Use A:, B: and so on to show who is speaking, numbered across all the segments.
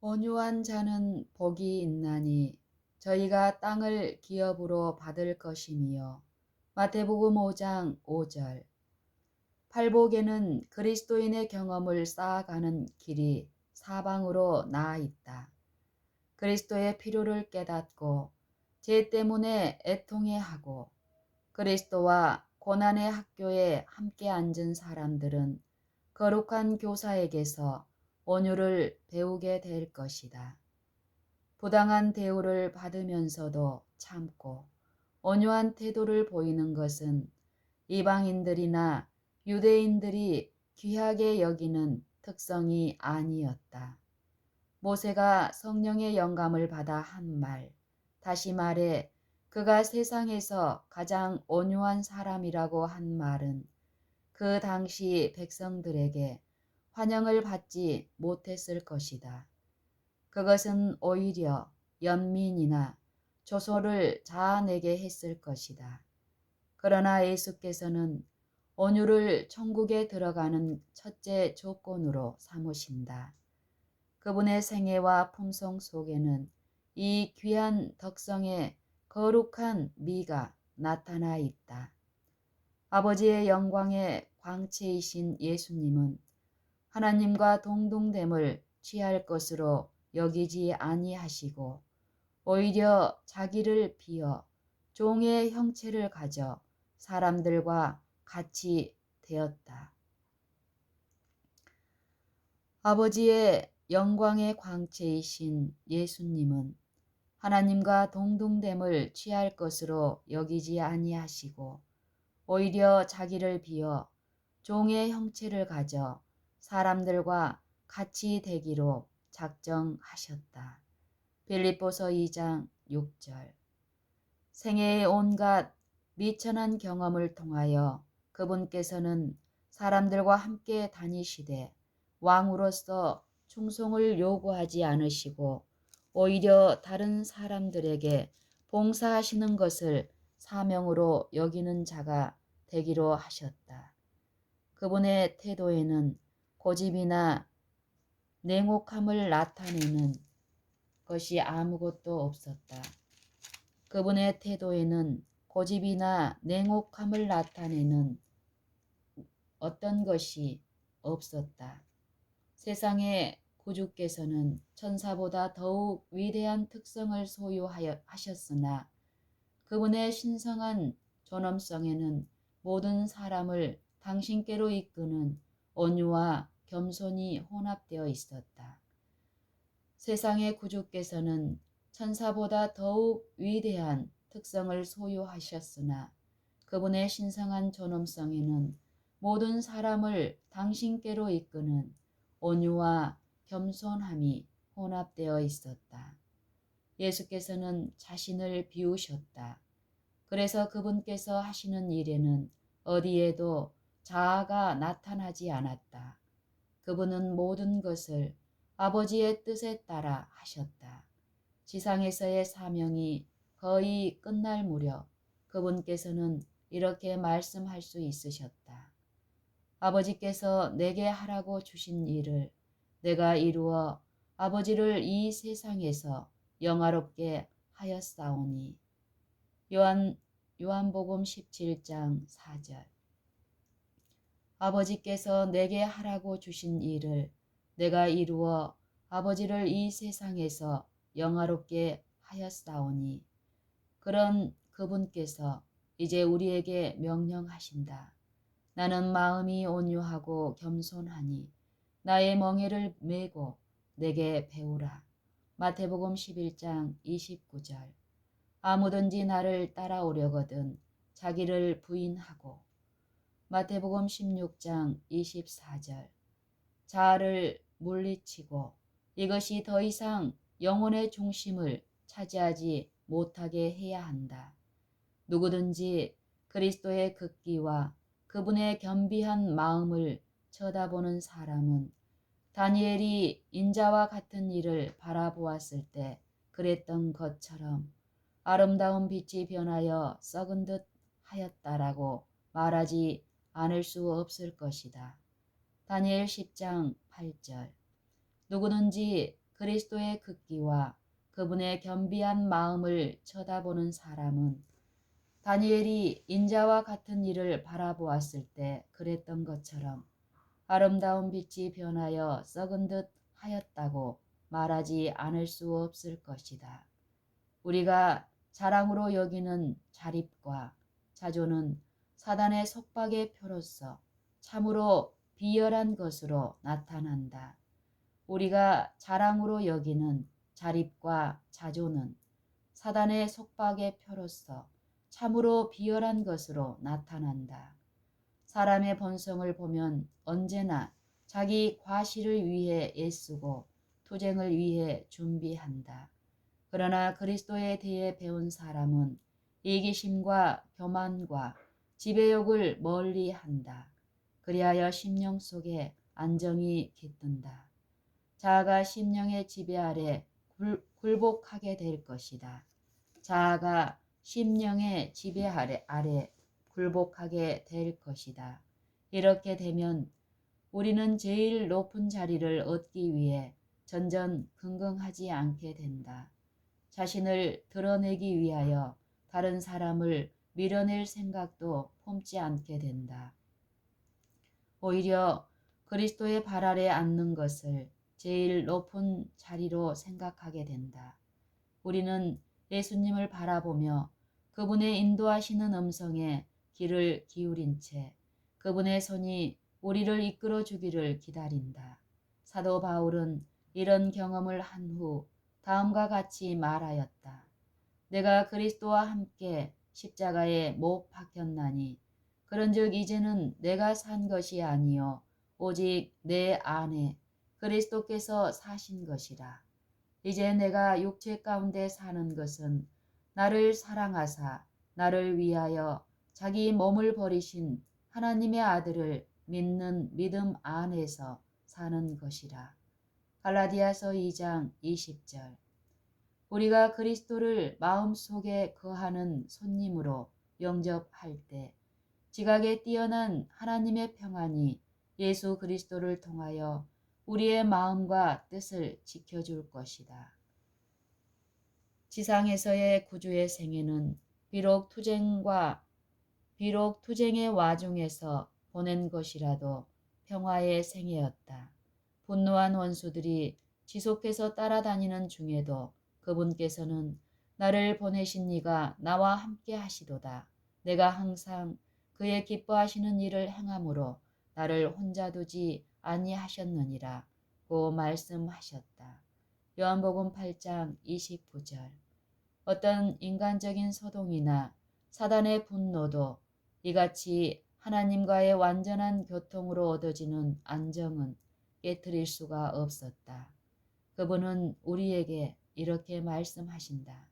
A: 온유한 자는 복이 있나니 저희가 땅을 기업으로 받을 것이미요. 마태복음 5장 5절. 팔복에는 그리스도인의 경험을 쌓아가는 길이 사방으로 나아 있다. 그리스도의 필요를 깨닫고 죄 때문에 애통해하고 그리스도와 고난의 학교에 함께 앉은 사람들은 거룩한 교사에게서 온유를 배우게 될 것이다. 부당한 대우를 받으면서도 참고 온유한 태도를 보이는 것은 이방인들이나 유대인들이 귀하게 여기는 특성이 아니었다. 모세가 성령의 영감을 받아 한 말, 다시 말해 그가 세상에서 가장 온유한 사람이라고 한 말은 그 당시 백성들에게 환영을 받지 못했을 것이다. 그것은 오히려 연민이나 조소를 자아내게 했을 것이다. 그러나 예수께서는 온유를 천국에 들어가는 첫째 조건으로 삼으신다. 그분의 생애와 품성 속에는 이 귀한 덕성의 거룩한 미가 나타나 있다. 아버지의 영광의 광채이신 예수님은 하나님과 동등됨을 취할 것으로 여기지 아니하시고 오히려 자기를 비어 종의 형체를 가져 사람들과 같이 되었다. 아버지의 영광의 광채이신 예수님은 하나님과 동등됨을 취할 것으로 여기지 아니하시고 오히려 자기를 비어 종의 형체를 가져 사람들과 같이 되기로 작정하셨다. 빌립보서 2장 6절. 생애의 온갖 미천한 경험을 통하여 그분께서는 사람들과 함께 다니시되 왕으로서 충성을 요구하지 않으시고 오히려 다른 사람들에게 봉사하시는 것을 사명으로 여기는 자가 되기로 하셨다. 그분의 태도에는 고집이나 냉혹함을 나타내는 것이 아무것도 없었다. 그분의 태도에는 고집이나 냉혹함을 나타내는 어떤 것이 없었다. 세상의 구주께서는 천사보다 더욱 위대한 특성을 소유하셨으나 그분의 신성한 존엄성에는 모든 사람을 당신께로 이끄는 온유와 겸손이 혼합되어 있었다. 세상의 구주께서는 천사보다 더욱 위대한 특성을 소유하셨으나 그분의 신성한 존엄성에는 모든 사람을 당신께로 이끄는 온유와 겸손함이 혼합되어 있었다. 예수께서는 자신을 비우셨다. 그래서 그분께서 하시는 일에는 어디에도 자아가 나타나지 않았다. 그분은 모든 것을 아버지의 뜻에 따라 하셨다. 지상에서의 사명이 거의 끝날 무렵 그분께서는 이렇게 말씀할 수 있으셨다. 아버지께서 내게 하라고 주신 일을 내가 이루어 아버지를 이 세상에서 영화롭게 하였사오니. 요한복음 17장 4절. 아버지께서 내게 하라고 주신 일을 내가 이루어 아버지를 이 세상에서 영화롭게 하였사오니. 그런 그분께서 이제 우리에게 명령하신다. 나는 마음이 온유하고 겸손하니 나의 멍에를 메고 내게 배우라. 마태복음 11장 29절. 아무든지 나를 따라오려거든 자기를 부인하고. 마태복음 16장 24절. 자아를 물리치고 이것이 더 이상 영혼의 중심을 차지하지 못하게 해야 한다. 누구든지 그리스도의 극기와 그분의 겸비한 마음을 쳐다보는 사람은 다니엘이 인자와 같은 이를 바라보았을 때 그랬던 것처럼 아름다운 빛이 변하여 썩은 듯 하였다라고 말하지 않을 수 없을 것이다. 다니엘 10장 8절. 누구든지 그리스도의 극기와 그분의 겸비한 마음을 쳐다보는 사람은 다니엘이 인자와 같은 일을 바라보았을 때 그랬던 것처럼 아름다운 빛이 변하여 썩은 듯 하였다고 말하지 않을 수 없을 것이다. 우리가 자랑으로 여기는 자립과 자조는 사단의 속박의 표로서 참으로 비열한 것으로 나타난다. 우리가 자랑으로 여기는 자립과 자조는 사단의 속박의 표로서 참으로 비열한 것으로 나타난다. 사람의 본성을 보면 언제나 자기 과실을 위해 애쓰고 투쟁을 위해 준비한다. 그러나 그리스도에 대해 배운 사람은 이기심과 교만과 지배욕을 멀리한다. 그리하여 심령 속에 안정이 깃든다. 자아가 심령의 지배 아래 굴복하게 될 것이다. 자아가 심령의 지배 아래 굴복하게 될 것이다. 이렇게 되면 우리는 제일 높은 자리를 얻기 위해 전전긍긍하지 않게 된다. 자신을 드러내기 위하여 다른 사람을 밀어낼 생각도 품지 않게 된다. 오히려 그리스도의 발 아래 앉는 것을 제일 높은 자리로 생각하게 된다. 우리는 예수님을 바라보며 그분의 인도하시는 음성에 귀를 기울인 채 그분의 손이 우리를 이끌어 주기를 기다린다. 사도 바울은 이런 경험을 한 후 다음과 같이 말하였다. 내가 그리스도와 함께 십자가에 못 박혔나니 그런즉 이제는 내가 산 것이 아니요 오직 내 안에 그리스도께서 사신 것이라. 이제 내가 육체 가운데 사는 것은 나를 사랑하사 나를 위하여 자기 몸을 버리신 하나님의 아들을 믿는 믿음 안에서 사는 것이라. 갈라디아서 2장 20절. 우리가 그리스도를 마음속에 거하는 손님으로 영접할 때 지각에 뛰어난 하나님의 평안이 예수 그리스도를 통하여 우리의 마음과 뜻을 지켜줄 것이다. 지상에서의 구주의 생애는 비록 투쟁의 와중에서 보낸 것이라도 평화의 생애였다. 분노한 원수들이 지속해서 따라다니는 중에도 그분께서는 나를 보내신 이가 나와 함께 하시도다. 내가 항상 그의 기뻐하시는 일을 행함으로 나를 혼자 두지 아니하셨느니라 고 말씀하셨다. 요한복음 8장 29절. 어떤 인간적인 소동이나 사단의 분노도 이같이 하나님과의 완전한 교통으로 얻어지는 안정은 깨트릴 수가 없었다. 그분은 우리에게 이렇게 말씀하신다.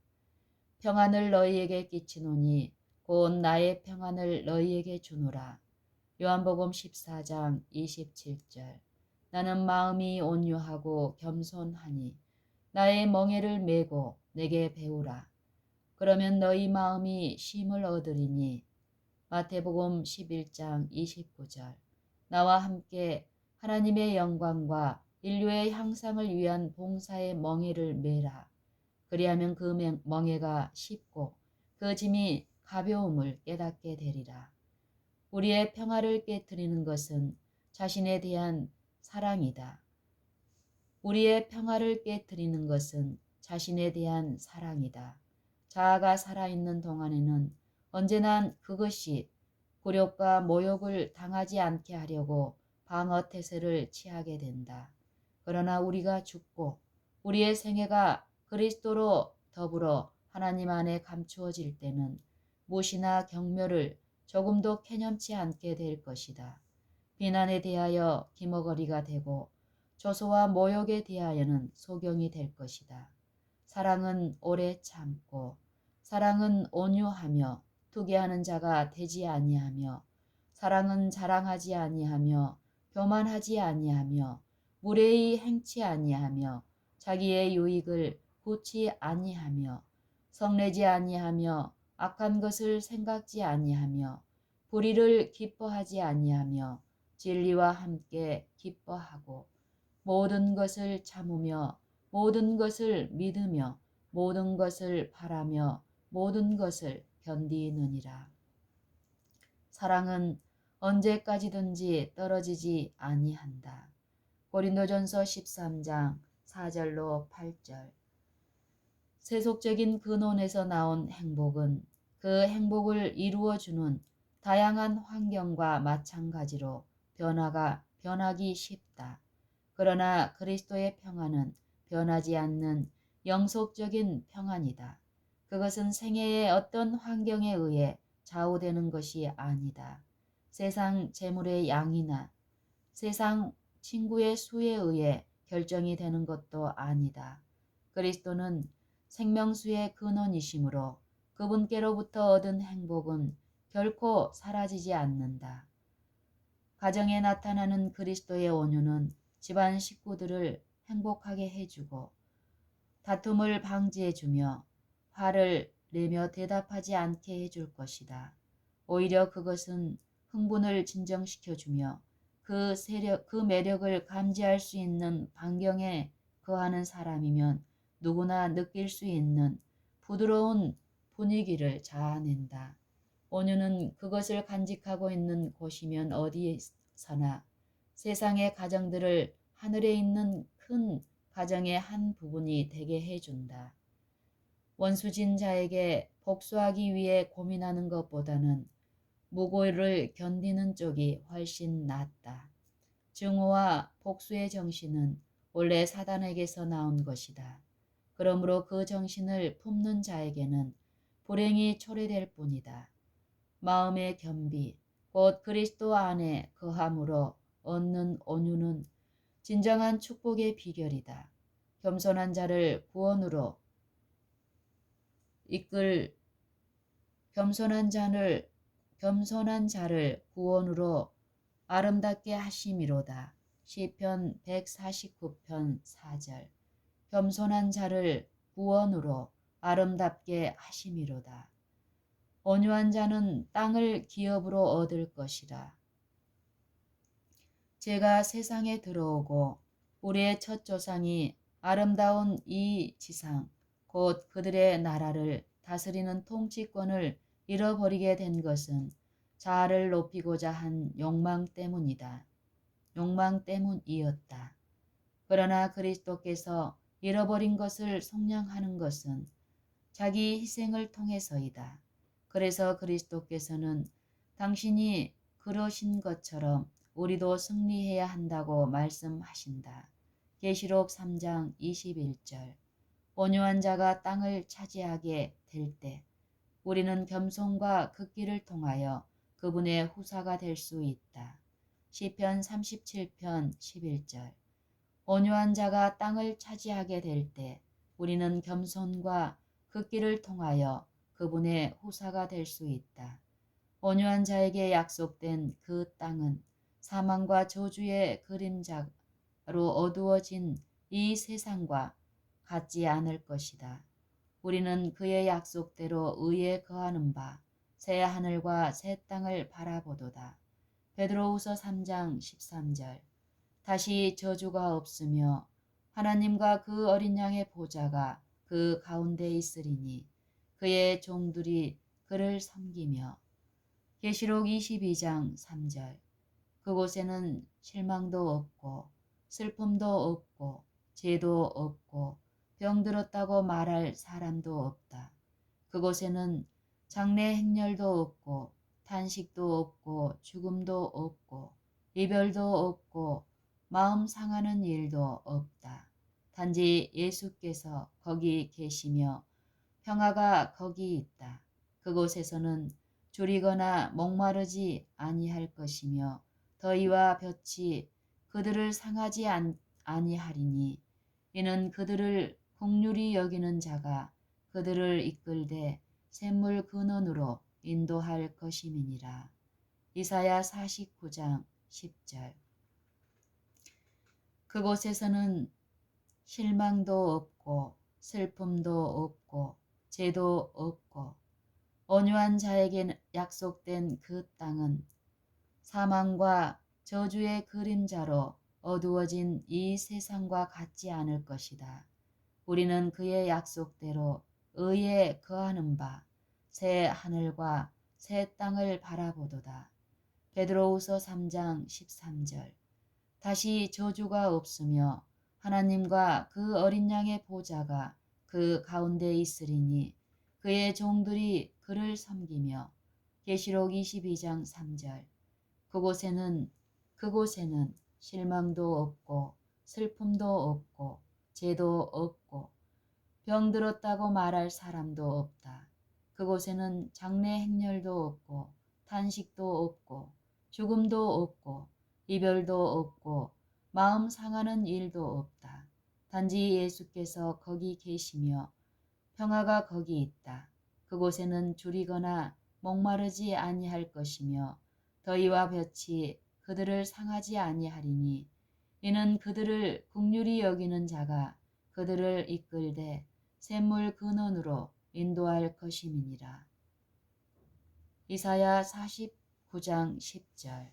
A: 평안을 너희에게 끼치노니 곧 나의 평안을 너희에게 주노라. 요한복음 14장 27절. 나는 마음이 온유하고 겸손하니 나의 멍에를 메고 내게 배우라. 그러면 너희 마음이 쉼을 얻으리니. 마태복음 11장 29절. 나와 함께 하나님의 영광과 인류의 향상을 위한 봉사의 멍에를 메라. 그리하면 그 멍에가 쉽고 그 짐이 가벼움을 깨닫게 되리라. 우리의 평화를 깨트리는 것은 자신에 대한 사랑이다. 우리의 평화를 깨트리는 것은 자신에 대한 사랑이다. 자아가 살아있는 동안에는 언제나 그것이 굴욕과 모욕을 당하지 않게 하려고 방어 태세를 취하게 된다. 그러나 우리가 죽고 우리의 생애가 그리스도로 더불어 하나님 안에 감추어질 때는 무시나 경멸을 조금도 캐념치 않게 될 것이다. 비난에 대하여 기머거리가 되고 조소와 모욕에 대하여는 소경이 될 것이다. 사랑은 오래 참고 사랑은 온유하며 투기하는 자가 되지 아니하며 사랑은 자랑하지 아니하며 교만하지 아니하며 무례히 행치 아니하며 자기의 유익을 구치 아니하며 성내지 아니하며 악한 것을 생각지 아니하며 불의를 기뻐하지 아니하며 진리와 함께 기뻐하고 모든 것을 참으며 모든 것을 믿으며 모든 것을 바라며 모든 것을 견디느니라. 사랑은 언제까지든지 떨어지지 아니한다. 고린도전서 13장 4절로 8절. 세속적인 근원에서 나온 행복은 그 행복을 이루어주는 다양한 환경과 마찬가지로 변하기 쉽다. 그러나 그리스도의 평안은 변하지 않는 영속적인 평안이다. 그것은 생애의 어떤 환경에 의해 좌우되는 것이 아니다. 세상 재물의 양이나 세상 친구의 수에 의해 결정이 되는 것도 아니다. 그리스도는 생명수의 근원이시므로 그분께로부터 얻은 행복은 결코 사라지지 않는다. 가정에 나타나는 그리스도의 온유는 집안 식구들을 행복하게 해주고 다툼을 방지해주며 화를 내며 대답하지 않게 해줄 것이다. 오히려 그것은 흥분을 진정시켜주며 그 매력을 감지할 수 있는 반경에 거하는 사람이면 누구나 느낄 수 있는 부드러운 분위기를 자아낸다. 온유는 그것을 간직하고 있는 곳이면 어디서나 세상의 가정들을 하늘에 있는 큰 가정의 한 부분이 되게 해준다. 원수진 자에게 복수하기 위해 고민하는 것보다는 무고를 견디는 쪽이 훨씬 낫다. 증오와 복수의 정신은 원래 사단에게서 나온 것이다. 그러므로 그 정신을 품는 자에게는 불행이 초래될 뿐이다. 마음의 겸비, 곧 그리스도 안에 거함으로 얻는 온유는 진정한 축복의 비결이다. 겸손한 자를 구원으로 이끌 겸손한 자를 구원으로 아름답게 하심이로다. 시편 149편 4절. 겸손한 자를 구원으로 아름답게 하심이로다. 온유한 자는 땅을 기업으로 얻을 것이라. 제가 세상에 들어오고 우리의 첫 조상이 아름다운 이 지상 곧 그들의 나라를 다스리는 통치권을 잃어버리게 된 것은 자아를 높이고자 한 욕망 때문이었다. 그러나 그리스도께서 잃어버린 것을 속량하는 것은 자기 희생을 통해서이다. 그래서 그리스도께서는 당신이 그러신 것처럼 우리도 승리해야 한다고 말씀하신다. 계시록 3장 21절. 온유한 자가 땅을 차지하게 될 때 우리는 겸손과 극기를 통하여 그분의 후사가 될 수 있다. 시편 37편 11절. 온유한 자가 땅을 차지하게 될 때 우리는 겸손과 극기를 통하여 그분의 후사가 될 수 있다. 온유한 자에게 약속된 그 땅은 사망과 저주의 그림자로 어두워진 이 세상과 같지 않을 것이다. 우리는 그의 약속대로 의에 거하는 바 새 하늘과 새 땅을 바라보도다. 베드로후서 3장 13절. 다시 저주가 없으며 하나님과 그 어린 양의 보좌가 그 가운데 있으리니 그의 종들이 그를 섬기며. 계시록 22장 3절. 그곳에는 실망도 없고 슬픔도 없고 죄도 없고 병들었다고 말할 사람도 없다. 그곳에는 장래 행렬도 없고 탄식도 없고 죽음도 없고 이별도 없고 마음 상하는 일도 없다. 단지 예수께서 거기 계시며 평화가 거기 있다. 그곳에서는 졸이거나 목마르지 아니할 것이며 더위와 볕이 그들을 상하지 아니하리니 이는 그들을 긍휼히 여기는 자가 그들을 이끌되 샘물 근원으로 인도할 것임이니라. 이사야 49장 10절. 그곳에서는 실망도 없고 슬픔도 없고 죄도 없고 온유한 자에게 약속된 그 땅은 사망과 저주의 그림자로 어두워진 이 세상과 같지 않을 것이다. 우리는 그의 약속대로 의에 거하는 바 새 하늘과 새 땅을 바라보도다. 베드로후서 3장 13절. 다시 저주가 없으며 하나님과 그 어린 양의 보좌가 그 가운데 있으리니 그의 종들이 그를 섬기며. 계시록 22장 3절. 그곳에는 실망도 없고 슬픔도 없고 죄도 없고 병들었다고 말할 사람도 없다. 그곳에는 장래 행렬도 없고 탄식도 없고 죽음도 없고 이별도 없고 마음 상하는 일도 없다. 단지 예수께서 거기 계시며 평화가 거기 있다. 그곳에는 줄이거나 목마르지 아니할 것이며 더위와 볕이 그들을 상하지 아니하리니 이는 그들을 긍휼히 여기는 자가 그들을 이끌되 샘물 근원으로 인도할 것임이니라. 이사야 49장 10절.